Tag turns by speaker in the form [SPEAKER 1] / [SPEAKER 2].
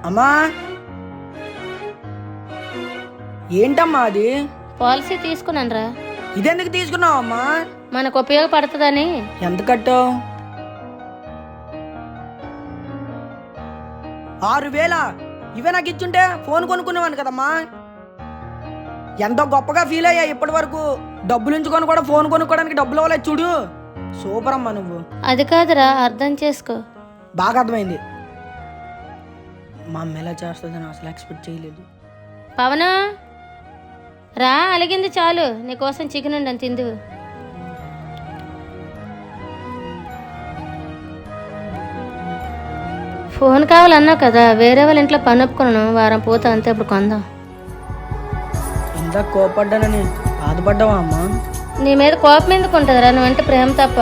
[SPEAKER 1] అమ్మా ఏంటమ్మా అది?
[SPEAKER 2] పాలసీ తీసుకున్నానరా.
[SPEAKER 1] ఇదెందుకు తీసుకున్నావు అమ్మా?
[SPEAKER 2] మనకు ఉపయోగపడుతుందని.
[SPEAKER 1] ఎంత కట్టావు? 6,000. ఇవే నాకు ఇచ్చుంటే ఫోన్ కొనుక్కునేవాను కదమ్మా. ఎంతో గొప్పగా ఫీల్ అయ్యా ఇప్పటి వరకు. డబ్బులు ఉంచుకొని కూడా ఫోన్ కొనుక్కోవడానికి డబ్బులు ఇవ్వలేదు చూడు. సూపర్ అమ్మా నువ్వు.
[SPEAKER 2] అది కాదురా, అర్థం చేసుకో.
[SPEAKER 1] బాగా అర్థమైంది. మా అమ్మ ఎలా చేస్తుందని అసలు ఎక్స్పెక్ట్ చేయలేదు.
[SPEAKER 2] పవను రా, అలిగింది చాలు. నీకోసం చికెన్ ఉండని తిందు. ఫోన్ కావాలన్నావు కదా, వేరే వాళ్ళ ఇంట్లో పని ఒప్పుకున్నాను. వారం పోతా అంతే, ఇప్పుడు కొందాం.
[SPEAKER 1] ఇంత కోపడ్డానని బాధపడ్డావా అమ్మా?
[SPEAKER 2] నీ మీద కోపం ఎందుకు ఉంటుందిరా? నువ్వంటే ప్రేమ తప్ప.